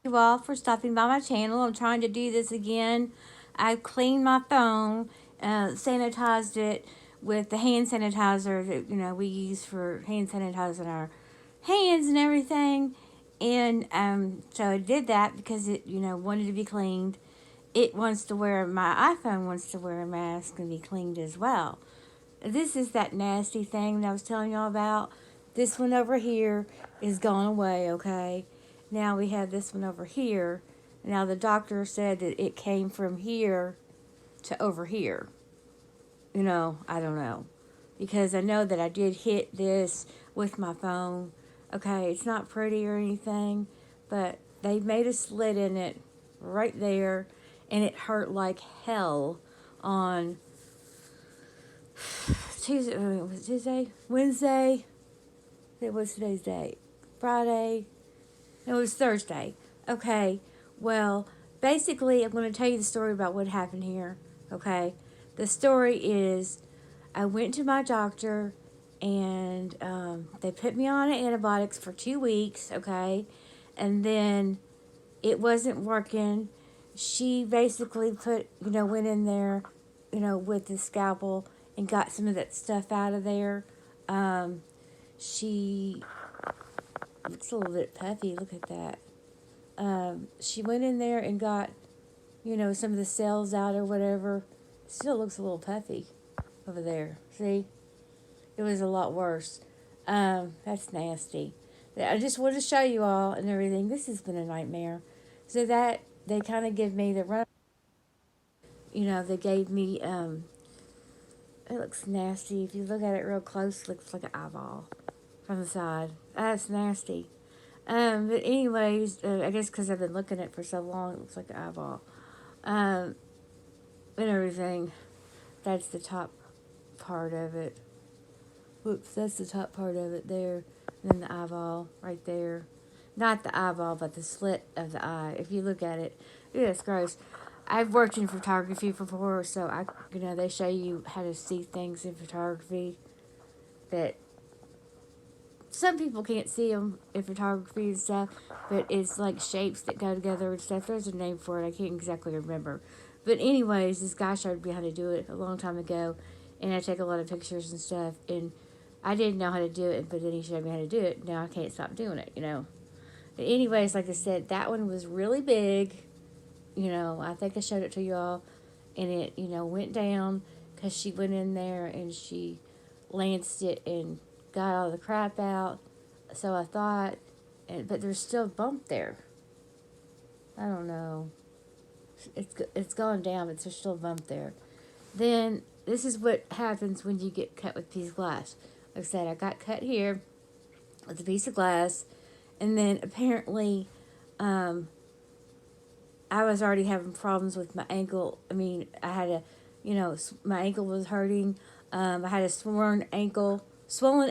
you all for stopping by my channel. I'm trying to do this again. I cleaned my phone, sanitized it with the hand sanitizer that we use for hand sanitizing our hands and everything. And so I did that because it wanted to be cleaned. It wants to wear my iPhone wants to wear a mask and be cleaned as well. This is that nasty thing that I was telling y'all about. This one over here is gone away, okay? Now we have this one over here. Now the doctor said that it came from here to over here. I don't know. Because I know that I did hit this with my phone. Okay, it's not pretty or anything, but they made a slit in it right there, and it hurt like hell on Tuesday, was it Tuesday? Wednesday? It was today's date. Friday? No, it was Thursday. Okay, well, basically, I'm going to tell you the story about what happened here. Okay, the story is I went to my doctor and they put me on antibiotics for 2 weeks, okay, and then it wasn't working. She basically went in there, with the scalpel and got some of that stuff out of there. She looks a little bit puffy. Look at that. She went in there and got, some of the cells out or whatever. Still looks a little puffy over there. See? It was a lot worse. That's nasty. I just wanted to show you all and everything. This has been a nightmare. So that, they kind of give me the run. They gave me, it looks nasty. If you look at it real close, it looks like an eyeball from the side. That's nasty. But anyways, I guess because I've been looking at it for so long, it looks like an eyeball. And everything. That's the top part of it. Whoops, that's the top part of it there. And then the eyeball right there. Not the eyeball, but the slit of the eye. If you look at it, it's gross. I've worked in photography before, so they show you how to see things in photography that some people can't see them in photography and stuff, but it's like shapes that go together and stuff. There's a name for it. I can't exactly remember. But anyways, this guy showed me how to do it a long time ago, and I take a lot of pictures and stuff, and I didn't know how to do it, but then he showed me how to do it. Now I can't stop doing it, But anyways, like I said, that one was really big. I think I showed it to you all, and it, went down because she went in there and she lanced it and got all the crap out. So I thought, but there's still a bump there. I don't know. It's gone down, but there's still a bump there. Then this is what happens when you get cut with a piece of glass. Like I said, I got cut here with a piece of glass, and then apparently, I was already having problems with my ankle. I mean, I had my ankle was hurting. I had a swollen ankle. I'm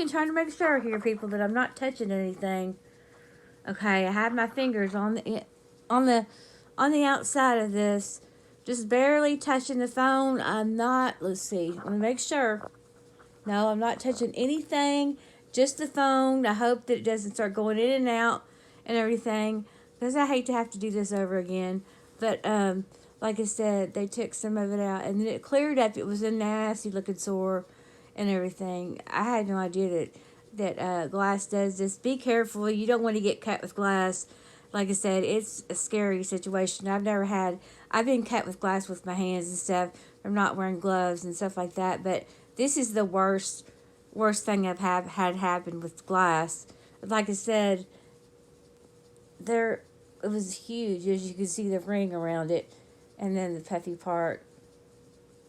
trying to make sure here, people, that I'm not touching anything. Okay, I have my fingers on the outside of this, just barely touching the phone. I'm not. Let's see. Let me make sure. No, I'm not touching anything. Just the phone. I hope that it doesn't start going in and out and everything, because I hate to have to do this over again. But like I said, they took some of it out, and then it cleared up. It was a nasty looking sore and everything. I had no idea that glass does this. Be careful. You don't want to get cut with glass. Like I said, it's a scary situation. I've been cut with glass with my hands and stuff. I'm not wearing gloves and stuff like that. But this is the worst thing I've had happen with glass. Like I said, it was huge. As you can see, the ring around it, and then the puffy part.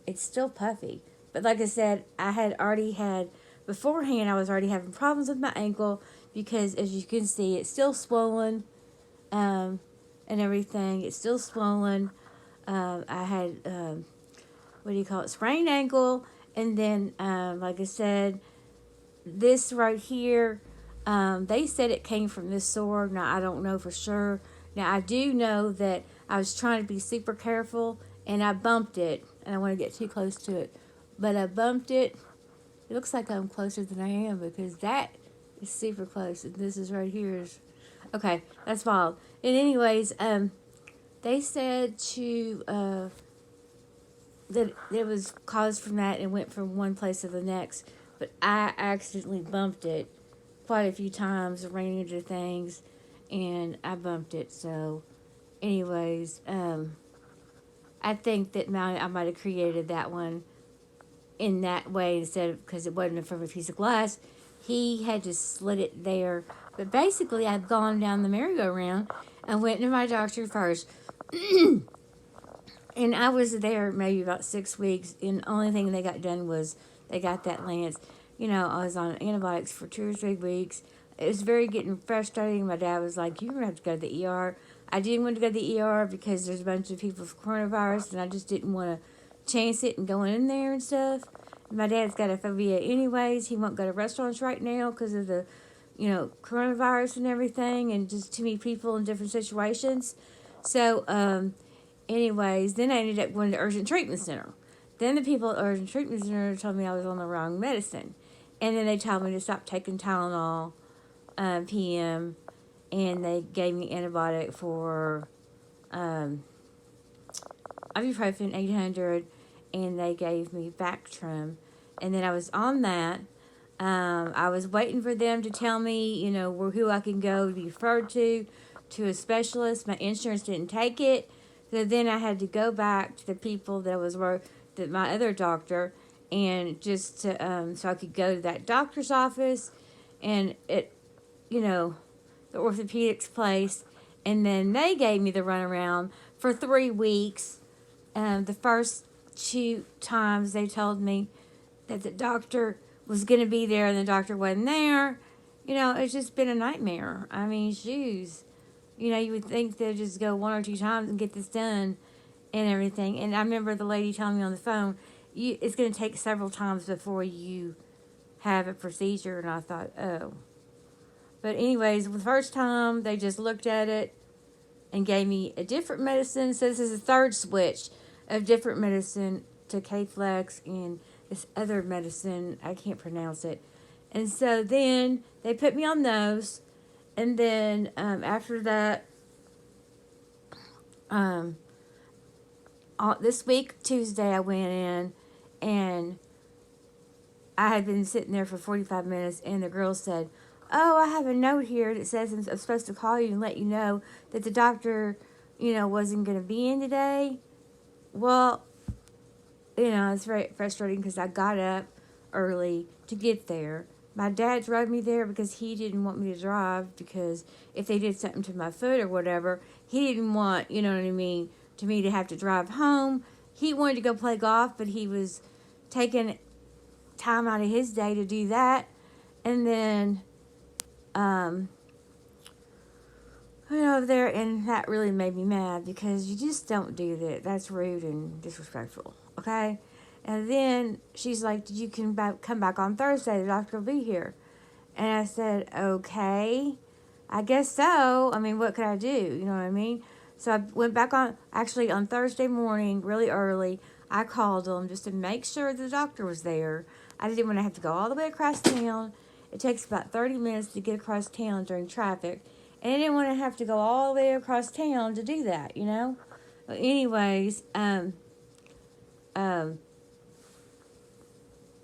It's still puffy. But like I said, beforehand, I was already having problems with my ankle because, as you can see, it's still swollen, and everything. It's still swollen. I had, sprained ankle, and then, like I said, this right here, they said it came from this sore. Now, I don't know for sure. Now, I do know that I was trying to be super careful, and I bumped it. And I don't want to get too close to it, but I bumped it. It looks like I'm closer than I am, because that is super close, and this is right here. Okay, that's wild. And anyways, they said to that it was caused from that and went from one place to the next, but I accidentally bumped it quite a few times, ran into things, and I bumped it. So, anyways, I think that I might have created that one in that way instead of because it wasn't from a piece of glass. He had to slit it there. But basically, I've gone down the merry-go-round and went to my doctor first. And I was there maybe about 6 weeks, and the only thing they got done was they got that lance. I was on antibiotics for 2 or 3 weeks. It was very getting frustrating. My dad was like, "You're gonna have to go to the ER." I didn't want to go to the ER because there's a bunch of people with coronavirus, and I just didn't want to chance it and go in there and stuff. My dad's got a phobia, anyways. He won't go to restaurants right now because of the, coronavirus and everything, and just too many people in different situations. So, anyways, then I ended up going to urgent treatment center. Then the people at urgent treatment center told me I was on the wrong medicine. And then they told me to stop taking Tylenol PM. And they gave me antibiotic for ibuprofen 800. And they gave me Bactrim. And then I was on that. I was waiting for them to tell me, who I can go to be referred to a specialist. My insurance didn't take it. So then I had to go back to the people that my other doctor, and just to, so I could go to that doctor's office, and the orthopedics place, and then they gave me the runaround for 3 weeks. The first 2 times they told me that the doctor was going to be there, and the doctor wasn't there. It's just been a nightmare. I mean, shoes. You would think they'd just go 1 or 2 times and get this done and everything. And I remember the lady telling me on the phone, it's going to take several times before you have a procedure. And I thought, oh. But anyways, the first time, they just looked at it and gave me a different medicine. So this is the third switch of different medicine to K-Flex and this other medicine. I can't pronounce it. And so then they put me on those. And then after that, this week, Tuesday, I went in, and I had been sitting there for 45 minutes, and the girl said, "Oh, I have a note here that says I'm supposed to call you and let you know that the doctor, wasn't going to be in today." Well, it's very frustrating because I got up early to get there. My dad drove me there because he didn't want me to drive, because if they did something to my foot or whatever, he didn't want, to me to have to drive home. He wanted to go play golf, but he was taking time out of his day to do that. And then, I went over there, and that really made me mad because you just don't do that. That's rude and disrespectful, okay? And then she's like, "Did you come back on Thursday? The doctor will be here." And I said, "Okay, I guess so. I mean, what could I do? You know what I mean?" So I went back on Thursday morning, really early. I called them just to make sure the doctor was there. I didn't want to have to go all the way across town. It takes about 30 minutes to get across town during traffic. And I didn't want to have to go all the way across town to do that, But anyways,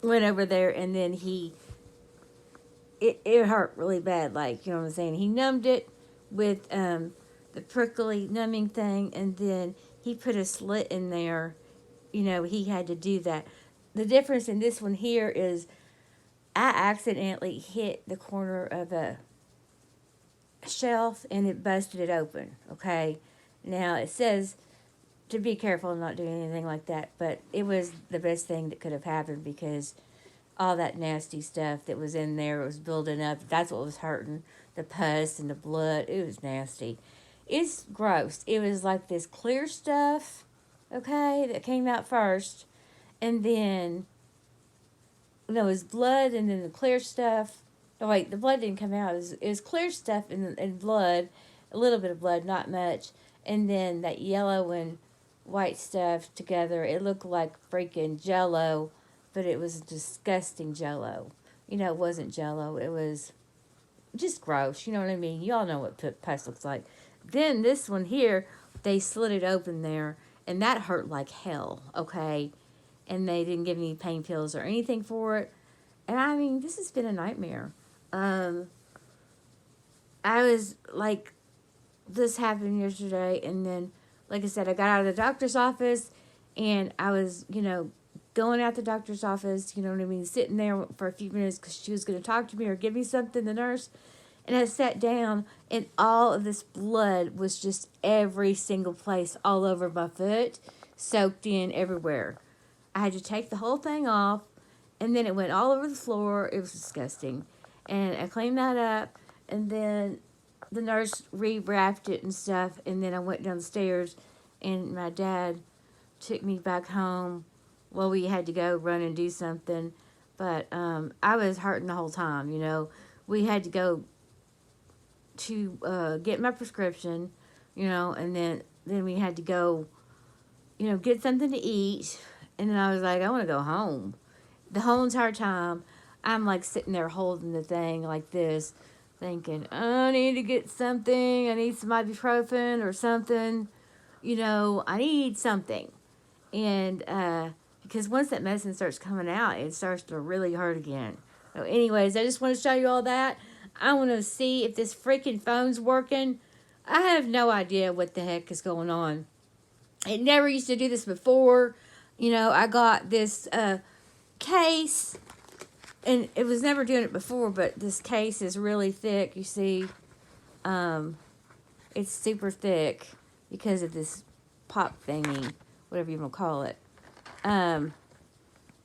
went over there, and then it hurt really bad, like, you know what I'm saying? He numbed it with the prickly numbing thing, and then he put a slit in there. He had to do that. The difference in this one here is I accidentally hit the corner of a shelf, and it busted it open, okay? Now, it says to be careful and not do anything like that, but it was the best thing that could have happened, because all that nasty stuff that was in there was building up. That's what was hurting. The pus and the blood. It was nasty. It's gross. It was like this clear stuff, okay, that came out first. And then, it was blood, and then the clear stuff. Oh, wait, the blood didn't come out. It was clear stuff and blood. A little bit of blood, not much. And then that yellow and white stuff together. It looked like freaking Jell-O, but it was disgusting Jell-O. It wasn't Jell-O. It was just gross. You know what I mean? Y'all know what pus looks like. Then this one here, they slit it open there, and that hurt like hell. Okay, and they didn't give me pain pills or anything for it. And I mean, this has been a nightmare. Um, I was like, this happened yesterday, and then, like I said, I got out of the doctor's office, and I was, going out the doctor's office, you know what I mean, sitting there for a few minutes because she was going to talk to me or give me something, the nurse. And I sat down, and all of this blood was just every single place, all over my foot, soaked in everywhere. I had to take the whole thing off, and then it went all over the floor. It was disgusting. And I cleaned that up, and then the nurse rewrapped it and stuff, and then I went downstairs, and my dad took me back home. Well, we had to go run and do something, but I was hurting the whole time, We had to go to get my prescription, and then we had to go, get something to eat, and then I was like, I want to go home. The whole entire time, I'm like sitting there holding the thing like this, thinking, I need to get something. I need some ibuprofen or something. I need something. And because once that medicine starts coming out, it starts to really hurt again. So anyways, I just want to show you all that. I want to see if this freaking phone's working. I have no idea what the heck is going on. It never used to do this before. I got this case, and it was never doing it before, but this case is really thick. You see, it's super thick because of this pop thingy, whatever you want to call it.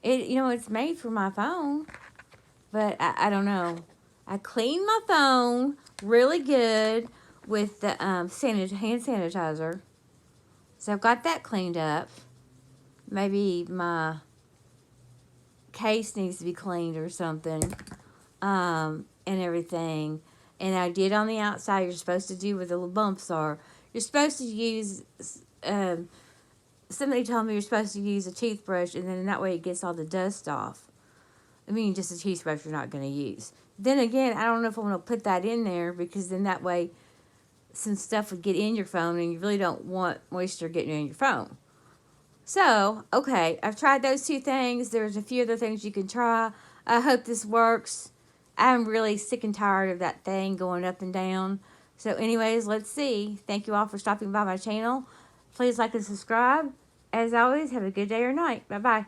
It's made for my phone, but I don't know. I cleaned my phone really good with the hand sanitizer. So I've got that cleaned up. Maybe my case needs to be cleaned or something, and everything. And I did on the outside. You're supposed to do where the little bumps are. You're supposed to use, somebody told me you're supposed to use a toothbrush, and then that way it gets all the dust off. I mean, just a toothbrush you're not going to use. Then again, I don't know if I want to put that in there, because then that way some stuff would get in your phone, and you really don't want moisture getting in your phone. So, okay, I've tried those two things. There's a few other things you can try. I hope this works. I'm really sick and tired of that thing going up and down. So anyways, let's see. Thank you all for stopping by my channel. Please like and subscribe. As always, have a good day or night. Bye-bye.